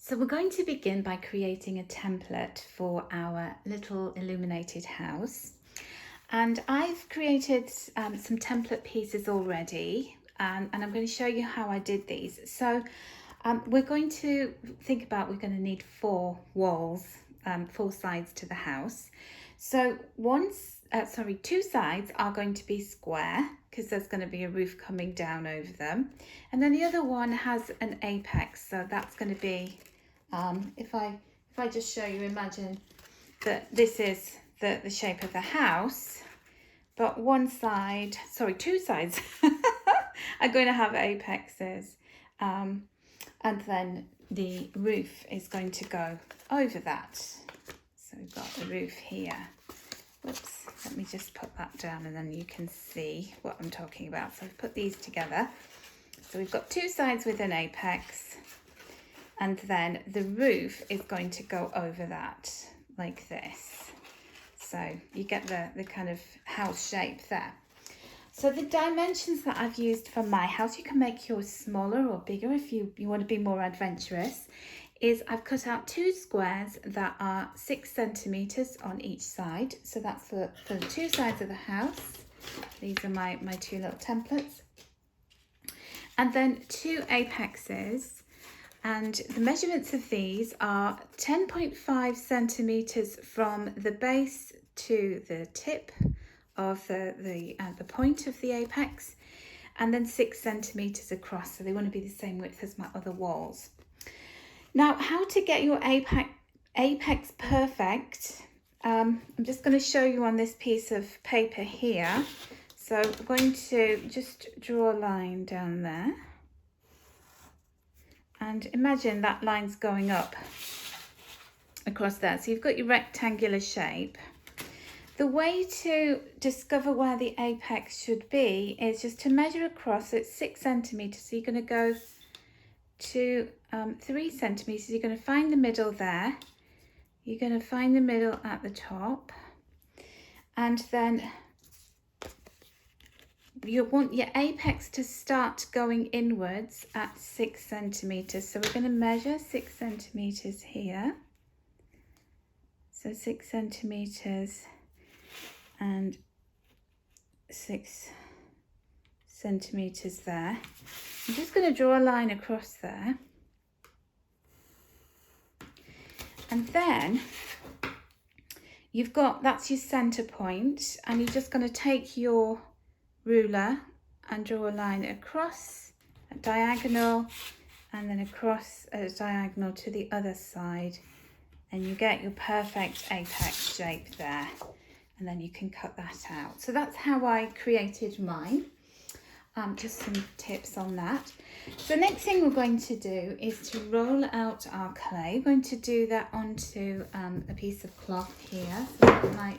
So we're going to begin by creating a template for our little illuminated house. And I've created some template pieces already, and I'm going to show you how I did these. So we're going to think about, we're going to need four walls, four sides to the house. So two sides are going to be square because there's going to be a roof coming down over them. And then the other one has an apex, so that's going to be, if I just show you, imagine that this is the shape of the house, but two sides are going to have apexes, and then the roof is going to go over that. So we've got the roof here. Whoops, let me just put that down and then you can see what I'm talking about. So I've put these together. So we've got two sides with an apex, and then the roof is going to go over that like this. So you get the kind of house shape there. So the dimensions that I've used for my house, you can make yours smaller or bigger if you want to be more adventurous, is I've cut out two squares that are 6 centimetres on each side. So that's for the two sides of the house. These are my two little templates. And then two apexes. And the measurements of these are 10.5 centimetres from the base to the tip of the point of the apex, and then 6 centimetres across. So they want to be the same width as my other walls. Now, how to get your apex perfect, I'm just going to show you on this piece of paper here. So I'm going to just draw a line down there. And imagine that line's going up across there. So you've got your rectangular shape. The way to discover where the apex should be is just to measure across. It's 6 centimetres. So you're going to go to 3 centimetres. You're going to find the middle there. You're going to find the middle at the top. And then you want your apex to start going inwards at 6 centimetres. So we're going to measure 6 centimetres here. So 6 centimetres and 6 centimetres there. I'm just going to draw a line across there. And then that's your centre point, and you're just going to take your ruler and draw a line across a diagonal and then across a diagonal to the other side, and you get your perfect apex shape there, and then you can cut that out. So that's how I created mine. Just some tips on that. So the next thing we're going to do is to roll out our clay. We're going to do that onto a piece of cloth here. So my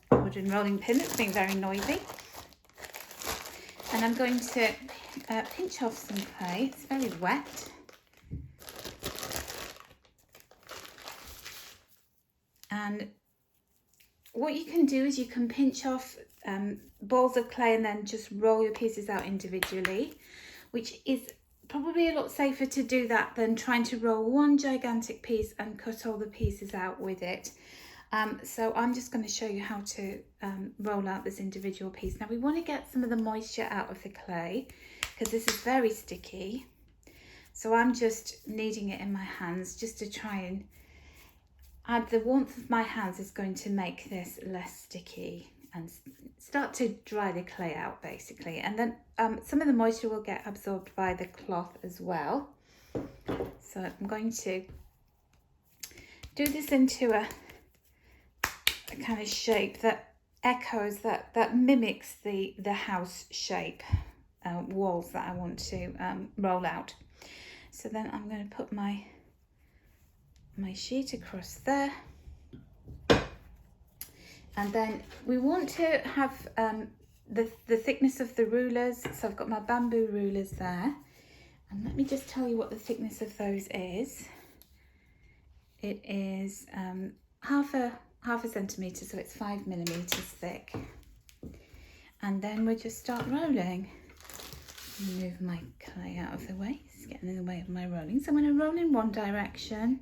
wooden rolling pin that's being very noisy. And I'm going to pinch off some clay. It's very wet. And what you can do is you can pinch off balls of clay and then just roll your pieces out individually, which is probably a lot safer to do that than trying to roll one gigantic piece and cut all the pieces out with it. So I'm just going to show you how to roll out this individual piece. Now we want to get some of the moisture out of the clay because this is very sticky. So I'm just kneading it in my hands just to try and add the warmth of my hands is going to make this less sticky and start to dry the clay out basically. And then some of the moisture will get absorbed by the cloth as well. So I'm going to do this into a kind of shape that echoes, that mimics the house shape walls that I want to roll out. So then I'm going to put my sheet across there, and then we want to have the thickness of the rulers. So I've got my bamboo rulers there, and let me just tell you what the thickness of those is. It is half a centimetre, so it's 5 millimetres thick. And then we'll just start rolling. Move my clay out of the way, getting in the way of my rolling. So I'm going to roll in one direction,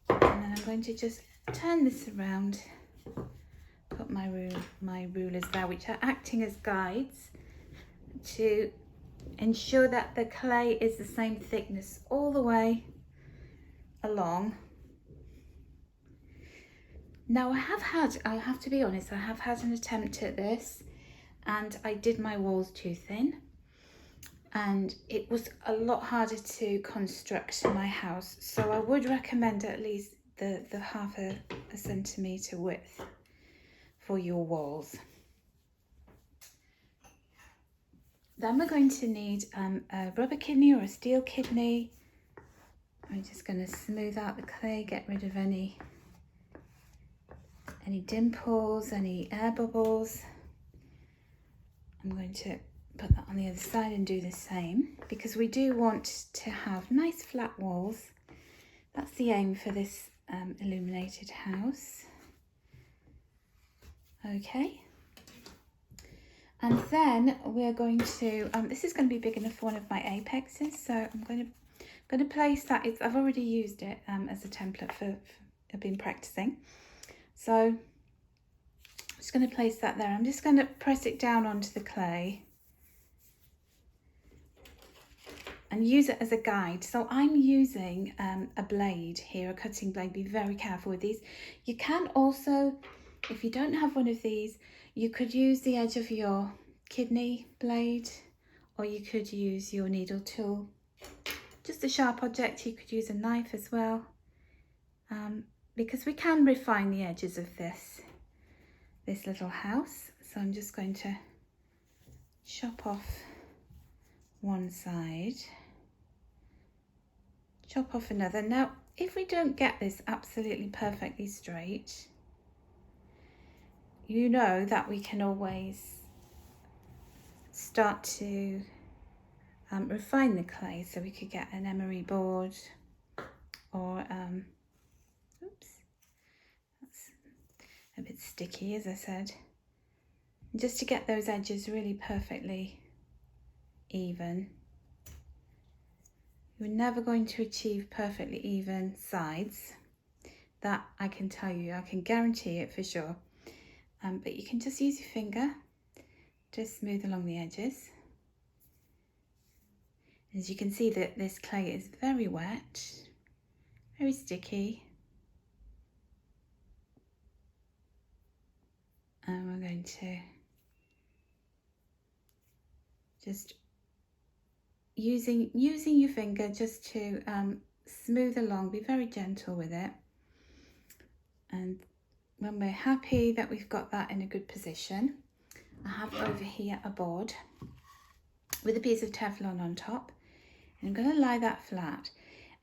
and then I'm going to just turn this around, put my rulers there, which are acting as guides to ensure that the clay is the same thickness all the way along. Now I have to be honest, I have had an attempt at this, and I did my walls too thin, and it was a lot harder to construct my house. So I would recommend at least the half a centimetre width for your walls. Then we're going to need a rubber kidney or a steel kidney. I'm just going to smooth out the clay, get rid of any dimples, any air bubbles. I'm going to put that on the other side and do the same, because we do want to have nice flat walls. That's the aim for this illuminated house. Okay. And then we're going to, this is going to be big enough for one of my apexes, so I'm going to place that. I've already used it as a template for I've been practicing. So I'm just going to place that there. I'm just going to press it down onto the clay and use it as a guide. So I'm using a blade here, a cutting blade. Be very careful with these. You can also, if you don't have one of these, you could use the edge of your kidney blade, or you could use your needle tool. Just a sharp object. You could use a knife as well, because we can refine the edges of this little house. So I'm just going to chop off one side, chop off another. Now, if we don't get this absolutely perfectly straight, you know that we can always start to refine the clay. So we could get an emery board, or oops, that's a bit sticky, as I said, just to get those edges really perfectly even. You're never going to achieve perfectly even sides, that I can tell you, I can guarantee it for sure. But you can just use your finger to smooth along the edges. As you can see, that this clay is very wet, very sticky. And we're going to just using your finger just to smooth along, be very gentle with it. And when we're happy that we've got that in a good position, I have over here a board with a piece of Teflon on top, and I'm going to lie that flat.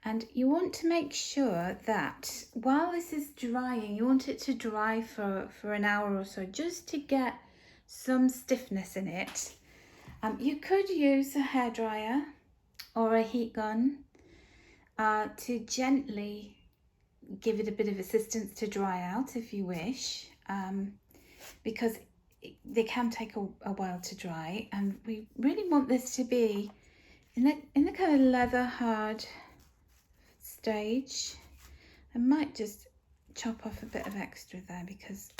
And you want to make sure that while this is drying, you want it to dry for an hour or so, just to get some stiffness in it. You could use a hairdryer or a heat gun to gently give it a bit of assistance to dry out if you wish, because they can take a while to dry, and we really want this to be in the kind of leather hard stage. I might just chop off a bit of extra there because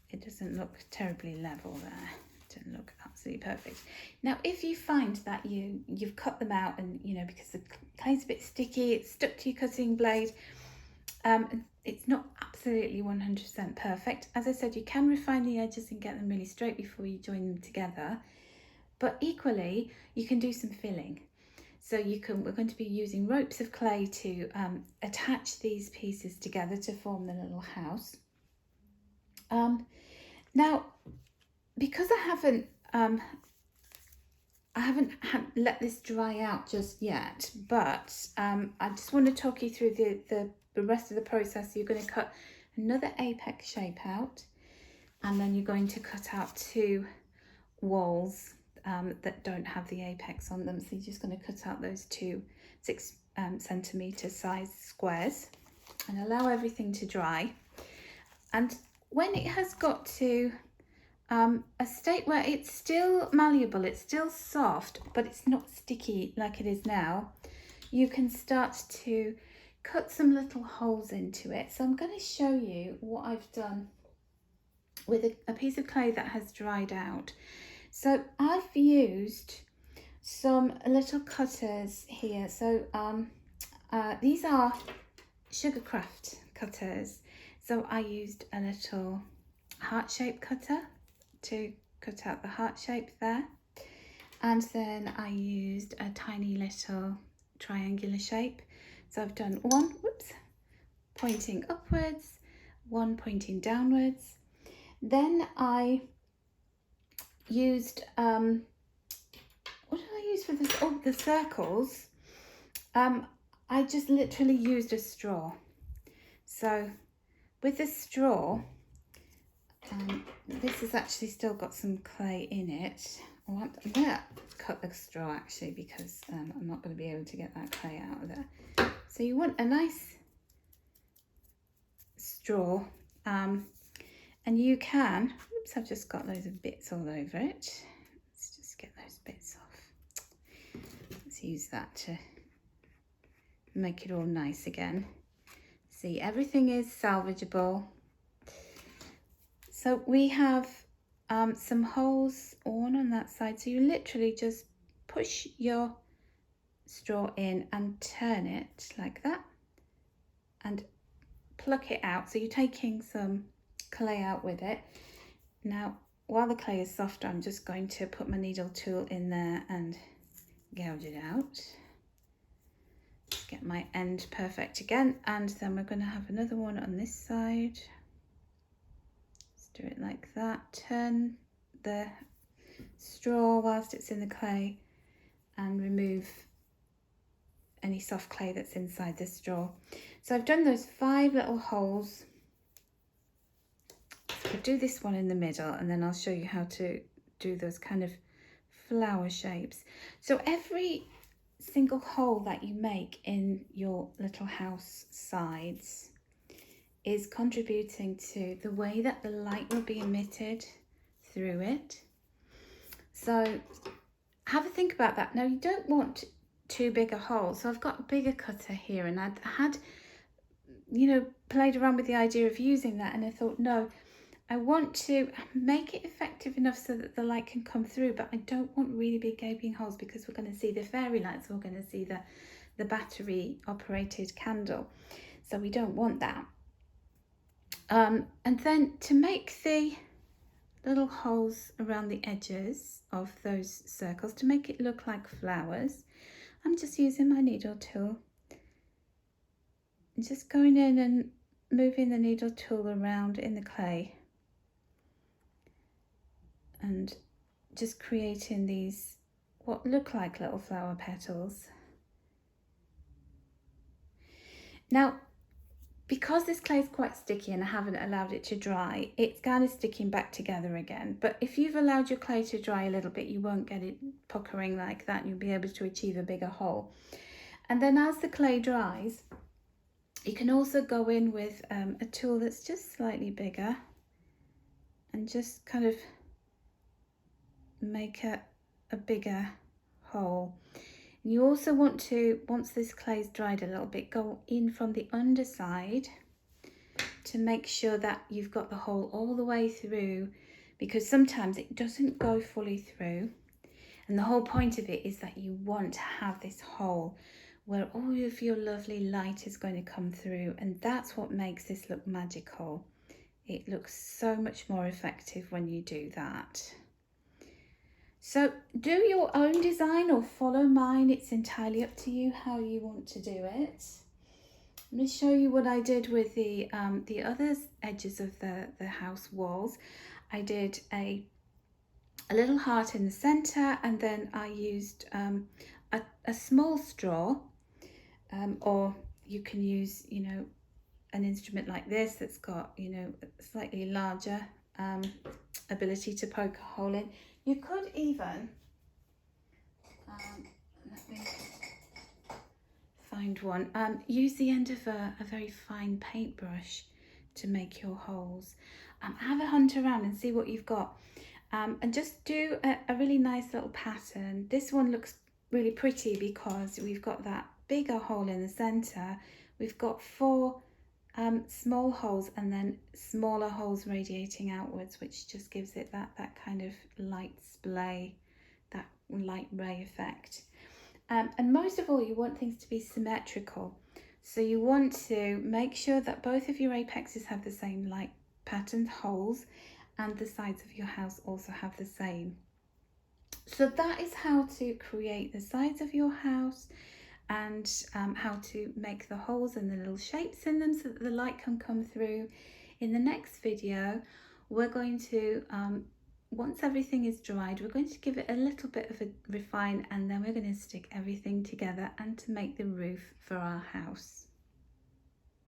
it doesn't look terribly level there. It doesn't look absolutely perfect. Now, if you find that you've cut them out, and because the clay's a bit sticky, it's stuck to your cutting blade, it's not absolutely 100% perfect. As I said, you can refine the edges and get them really straight before you join them together, but equally you can do some filling. So we're going to be using ropes of clay to attach these pieces together to form the little house. Now, because I haven't let this dry out just yet, but I just want to talk you through the rest of the process. You're going to cut another apex shape out, and then you're going to cut out two walls that don't have the apex on them. So you're just going to cut out those two 6 centimetre size squares and allow everything to dry. And when it has got to a state where it's still malleable, it's still soft, but it's not sticky like it is now, you can start to cut some little holes into it. So I'm going to show you what I've done with a piece of clay that has dried out. So I've used some little cutters here. So these are Sugarcraft cutters. So I used a little heart-shaped cutter to cut out the heart shape there, and then I used a tiny little triangular shape. So I've done one, whoops, pointing upwards, one pointing downwards. Then I used what did I use for this? Oh, the circles. I just literally used a straw. So with the straw, this has actually still got some clay in it. I'm going to cut the straw actually, because I'm not going to be able to get that clay out of there. So you want a nice straw, and you can, oops, I've just got loads of bits all over it. Let's just get those bits off. Let's use that to make it all nice again. See, everything is salvageable. So we have some holes on that side. So you literally just push your straw in and turn it like that and pluck it out. So you're taking some clay out with it. Now, while the clay is softer, I'm just going to put my needle tool in there and gouge it out. Get my end perfect again, and then we're going to have another one on this side. Let's do it like that. Turn the straw whilst it's in the clay and remove any soft clay that's inside the straw. So I've done those 5 little holes. I'll do this one in the middle, and then I'll show you how to do those kind of flower shapes. So every single hole that you make in your little house sides is contributing to the way that the light will be emitted through it. So have a think about that. Now, you don't want too big a hole, so I've got a bigger cutter here, and I had, you know, played around with the idea of using that, and I thought, no, I want to make it effective enough so that the light can come through, but I don't want really big gaping holes, because we're going to see the fairy lights, we're going to see the battery operated candle, so we don't want that. And then to make the little holes around the edges of those circles, to make it look like flowers, I'm just using my needle tool, just going in and moving the needle tool around in the clay and just creating these what look like little flower petals. Now, because this clay is quite sticky and I haven't allowed it to dry, it's kind of sticking back together again. But if you've allowed your clay to dry a little bit, you won't get it puckering like that. You'll be able to achieve a bigger hole. And then as the clay dries, you can also go in with a tool that's just slightly bigger and just kind of make a bigger hole. And you also want to, once this clay's dried a little bit, go in from the underside to make sure that you've got the hole all the way through, because sometimes it doesn't go fully through. And the whole point of it is that you want to have this hole where all of your lovely light is going to come through, and that's what makes this look magical. It looks so much more effective when you do that. So do your own design or follow mine. It's entirely up to you how you want to do it. Let me show you what I did with the other edges of the house walls. I did a little heart in the center, and then I used a small straw, or you can use, you know, an instrument like this that's got, you know, a slightly larger ability to poke a hole in. You could even, let me find one, use the end of a very fine paintbrush to make your holes. Have a hunt around and see what you've got. And just do a really nice little pattern. This one looks really pretty because we've got that bigger hole in the center. We've got 4 small holes and then smaller holes radiating outwards, which just gives it that kind of light splay, that light ray effect. And most of all, you want things to be symmetrical. So you want to make sure that both of your apexes have the same light patterned holes, and the sides of your house also have the same. So that is how to create the sides of your house, and how to make the holes and the little shapes in them so that the light can come through. In the next video, we're going to, once everything is dried, we're going to give it a little bit of a refine, and then we're going to stick everything together and to make the roof for our house.